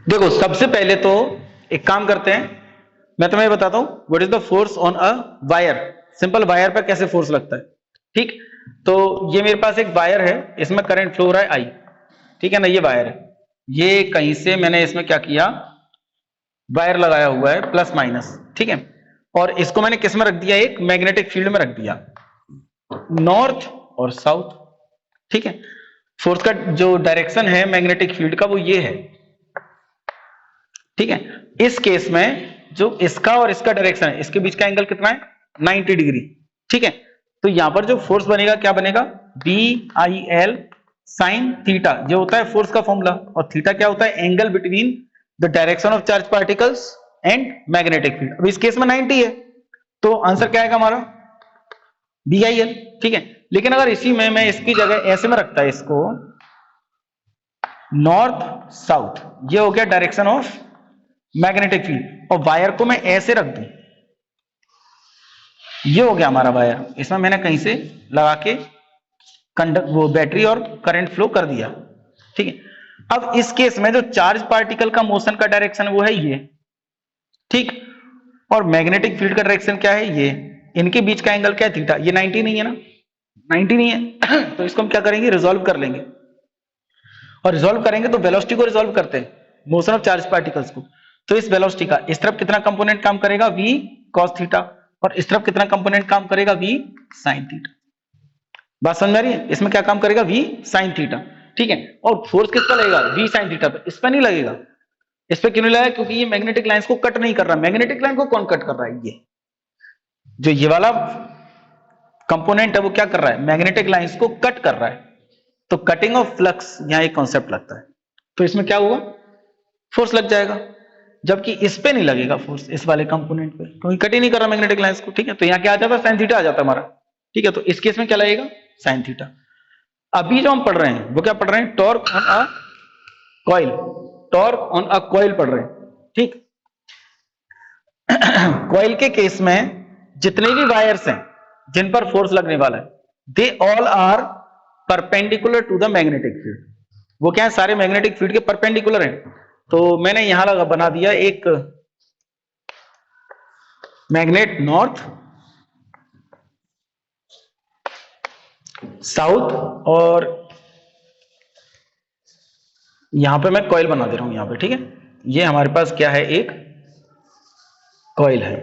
देखो सबसे पहले तो एक काम करते हैं, मैं तुम्हें बताता हूं what is the force on a wire. Simple wire पर कैसे फोर्स लगता है। ठीक, तो ये मेरे पास एक वायर है, इसमें करंट फ्लो हो रहा है आई। ठीक है ना, ये वायर है, ये कहीं से मैंने इसमें क्या किया, वायर लगाया हुआ है प्लस माइनस। ठीक है, और इसको मैंने किस में रख दिया, एक मैग्नेटिक फील्ड में रख दिया, नॉर्थ और साउथ। ठीक है, फोर्स का जो डायरेक्शन है मैग्नेटिक फील्ड का वो ये है। ठीक है, इस केस में जो इसका और इसका डायरेक्शन है, इसके बीच का एंगल कितना है, 90 डिग्री। ठीक है, तो यहां पर जो फोर्स बनेगा क्या बनेगा, B I L sine theta, जो होता है फोर्स का फॉर्मूला, और थीटा क्या होता है, angle between the direction of charge particles and magnetic field. अब इस केस में 90 है, तो आंसर क्या आएगा हमारा, बी आई एल। ठीक है, लेकिन अगर इसी में मैं इसकी जगह ऐसे में रखता है इसको, नॉर्थ साउथ, ये हो गया डायरेक्शन ऑफ मैग्नेटिक फील्ड, और वायर को मैं ऐसे रख दूं, ये हो गया हमारा वायर, इसमें मैंने कहीं से लगा के कंडक्ट वो बैटरी और करंट फ्लो कर दिया। ठीक है, अब इस केस में जो चार्ज पार्टिकल का मोशन का डायरेक्शन वो है ये। ठीक, और मैग्नेटिक फील्ड का डायरेक्शन क्या है ये, इनके बीच का एंगल क्या है, थीटा। ये 90 नहीं है ना, 90 नहीं है तो इसको हम क्या करेंगे, रिजॉल्व कर लेंगे, और रिजॉल्व करेंगे तो वेलोसिटी को रिजॉल्व करते हैं, मोशन ऑफ चार्ज पार्टिकल्स को। तो इस वेलोसिटी का इस तरफ कितना कंपोनेंट काम करेगा, v cos थीटा, और इस तरफ कितना कंपोनेंट काम करेगा, v sin थीटा। बात समझ में आ रही है, इसमें क्या काम करेगा, v sin थीटा। ठीक है, और फोर्स किस पर लगेगा, v sin थीटा पे, इस पर नहीं लगेगा। इस पे क्यों नहीं लगेगा, क्योंकि ये मैग्नेटिक लाइंस को कट नहीं कर रहा। मैग्नेटिक लाइन को कौन कट कर रहा है, ये जो ये वाला कंपोनेंट है वो क्या कर रहा है, मैग्नेटिक लाइंस को कट कर रहा है। तो कटिंग ऑफ फ्लक्स यहां एक कॉन्सेप्ट लगता है, तो इसमें क्या हुआ, फोर्स लग जाएगा, जबकि इस पे नहीं लगेगा फोर्स, इस वाले कंपोनेंट पे, क्योंकि कट ही नहीं कर रहा मैग्नेटिक लाइंस को। ठीक है, तो यहां क्या आ जाता है, साइन थीटा आ जाता है हमारा। ठीक है, तो इस केस में क्या लगेगा, साइन थीटा। अभी जो हम पढ़ रहे हैं वो क्या पढ़ रहे हैं, torque on a coil, torque on a coil पढ़ रहे हैं। ठीक, कॉइल के केस में जितने भी वायर्स हैं जिन पर फोर्स लगने वाला है, they all are perpendicular to the magnetic field. वो क्या है, सारे मैग्नेटिक फील्ड के परपेंडिकुलर हैं। तो मैंने यहां लगा बना दिया एक मैग्नेट, नॉर्थ साउथ, और यहां पे मैं कॉइल बना दे रहा हूं यहां पे। ठीक है, ये हमारे पास क्या है, एक कॉइल है,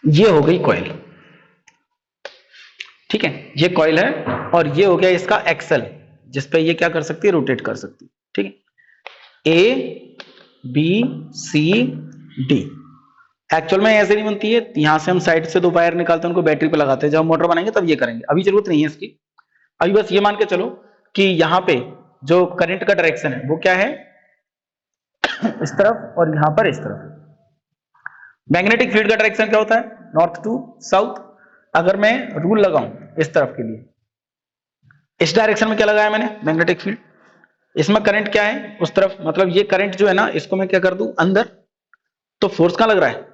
ये हो गई कॉइल। ठीक है, ये कॉइल है, और ये हो गया इसका एक्सल, जिसपे ये क्या कर सकती है, रोटेट कर सकती है। ठीक है, A B C D. Actual में ऐसे नहीं बनती है, यहां से हम साइड से दो वायर निकालते हैं, उनको बैटरी पे लगाते हैं, जब हम मोटर बनाएंगे तब ये करेंगे, अभी जरूरत नहीं है इसकी। अभी बस ये मान के चलो कि यहां पे जो करंट का डायरेक्शन है वो क्या है, इस तरफ, और यहां पर इस तरफ। मैग्नेटिक फील्ड का डायरेक्शन क्या होता है, नॉर्थ टू साउथ। अगर मैं रूल लगाऊं इस तरफ के लिए, इस डायरेक्शन में क्या लगाया मैंने, मैग्नेटिक फील्ड, इसमें करंट क्या है उस तरफ, मतलब ये करंट जो है ना, इसको मैं क्या कर दूं अंदर, तो फोर्स कहां लग रहा है,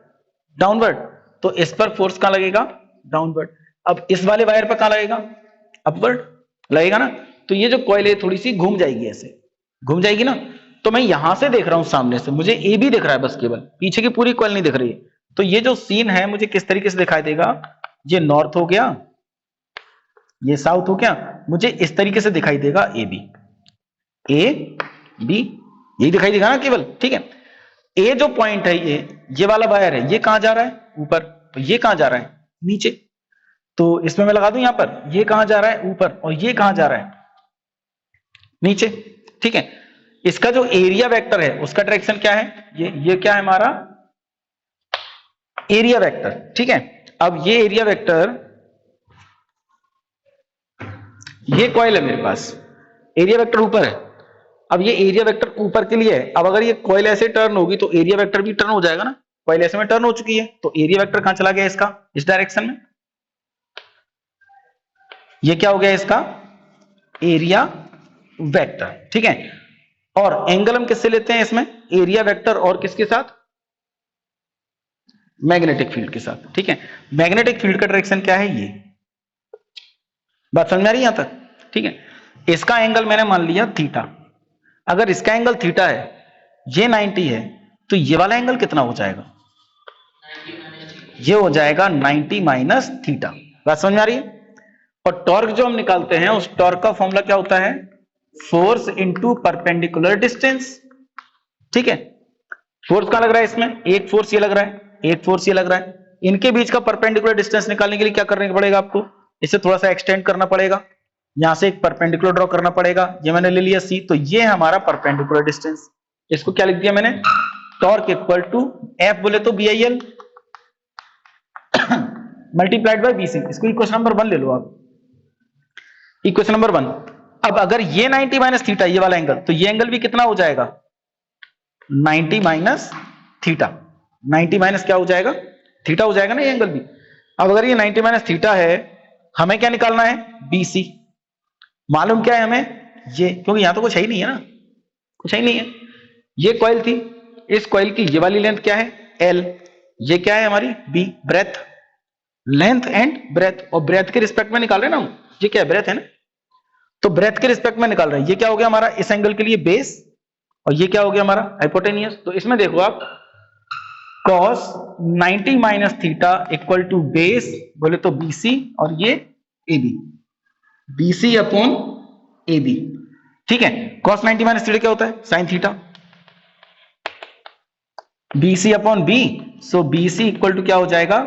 डाउनवर्ड। तो इस पर फोर्स कहां लगेगा, डाउनवर्ड। अब इस वाले वायर पर कहां लगेगा, अपवर्ड लगेगा ना। तो ये जो कॉइल है थोड़ी सी घूम जाएगी, ऐसे घूम जाएगी ना। तो मैं यहां से देख रहा हूं सामने से, मुझे ए भी दिख रहा है बस, केवल पीछे की पूरी कॉइल नहीं दिख रही है। तो ये जो सीन है मुझे किस तरीके से दिखाई देगा, ये नॉर्थ हो गया, ये साउथ हो गया, मुझे इस तरीके से दिखाई देगा, ए बी, ए बी, यही दिखाई देगा ना केवल। ठीक है, ए जो पॉइंट है, ये वाला वायर है, ये कहां जा रहा है, ऊपर, तो ये कहां जा रहा है, नीचे। तो इसमें मैं लगा दूं यहां पर, ये कहां जा रहा है, ऊपर, और ये कहां जा रहा है, नीचे। ठीक है, इसका जो एरिया वेक्टर है उसका डायरेक्शन क्या है, ये क्या है हमारा, एरिया वेक्टर। ठीक है, अब ये एरिया वेक्टर, ये कॉइल है मेरे पास, एरिया वेक्टर ऊपर है। अब ये एरिया वेक्टर ऊपर के लिए है, अब अगर ये कॉइल ऐसे टर्न होगी तो एरिया वेक्टर भी टर्न हो जाएगा ना, कॉइल ऐसे में टर्न हो चुकी है, तो एरिया वेक्टर कहां चला गया इसका, इस डायरेक्शन में। ये क्या हो गया इसका, एरिया वेक्टर। ठीक है, और एंगल हम किससे लेते हैं इसमें, एरिया वेक्टर और किसके साथ, मैग्नेटिक फील्ड के साथ। ठीक है, मैग्नेटिक फील्ड का डायरेक्शन क्या है, ये बात समझ में आ रही है यहां तक। ठीक है, इसका एंगल मैंने मान लिया थीटा, अगर इसका एंगल थीटा है, ये 90 है, तो ये वाला एंगल कितना हो जाएगा? ये हो जाएगा 90 माइनस थीटा। बात समझ में आ रही है? और टॉर्क जो हम निकालते हैं, उस टॉर्क का फॉर्मूला क्या होता है? Force into perpendicular distance. ठीक है, फोर्स कहां लग रहा है इसमें? एक फोर्स ये लग रहा है, एक फोर्स ये लग रहा है। इनके बीच का परपेंडिकुलर डिस्टेंस निकालने के लिए क्या करने पड़ेगा आपको? इसे थोड़ा सा एक्सटेंड करना पड़ेगा, यहां से एक परपेंडिकुलर ड्रॉ करना पड़ेगा। ये मैंने ले लिया सी, तो ये हमारा परपेंडिकुलर डिस्टेंस। इसको क्या लिख दिया मैंने? टॉर्क इक्वल टू एफ बोले तो BIL मल्टीप्लाइड बाय BC। इसको इक्वेशन नंबर 1 ले लो आप, इक्वेशन नंबर 1। अब अगर ये 90 माइनस थीटा, ये वाला एंगल, तो ये एंगल भी कितना हो जाएगा? 90 माइनस थीटा। 90 माइनस क्या हो जाएगा? थीटा हो जाएगा ना ये एंगल भी। अब अगर ये 90 माइनस थीटा है, हमें क्या निकालना है? BC। मालूम क्या है हमें? ये, क्योंकि यहां तो कुछ है ही नहीं है ना, कुछ है ही नहीं है। ये कॉइल थी, इस कॉइल की ये वाली लेंथ क्या है? L। ये क्या है हमारी? B, breadth. Length and breadth, और ब्रेथ के रिस्पेक्ट में निकाल रहे हैं ना हम। ये क्या है? ब्रेथ है ना, तो ब्रेथ के रिस्पेक्ट में निकाल रहे हैं। ये क्या हो गया हमारा इस एंगल के लिए? बेस। और ये क्या हो गया हमारा? हाइपोटेनियस। तो इसमें देखो आप, cos 90 minus theta equal to base बोले तो BC, और ये AB, BC अपॉन AB। ठीक है, cos 90 माइनस थीटा क्या होता है? Sine theta. BC upon B, so BC equal to क्या हो जाएगा?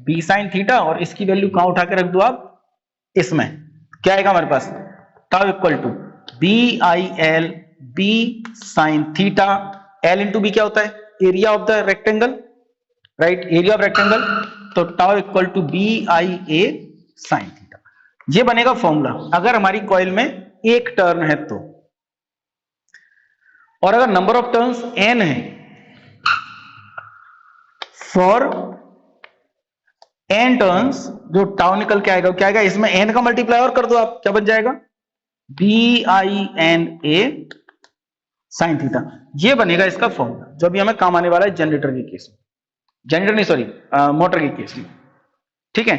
B साइन थीटा, और इसकी वैल्यू कहां उठा के रख दो आप? इसमें क्या आएगा हमारे पास? Tau equal to BIL B sine theta. L into B क्या होता है? Area of the rectangle, right, area of rectangle. तो tau equal to BIA sine theta. ये बनेगा फॉर्मूला अगर हमारी कॉइल में एक टर्न है तो। और अगर नंबर ऑफ टर्न्स n है, फॉर n टर्न्स, जो टाउ निकल के आएगा क्या आएगा? इसमें n का मल्टीप्लाई और कर दो आप, क्या बन जाएगा? BINA sign theta. ये बनेगा इसका फॉर्मूला, जो अभी हमें काम आने वाला है जनरेटर के केस में, जनरेटर नहीं सॉरी, मोटर के केस में। ठीक है,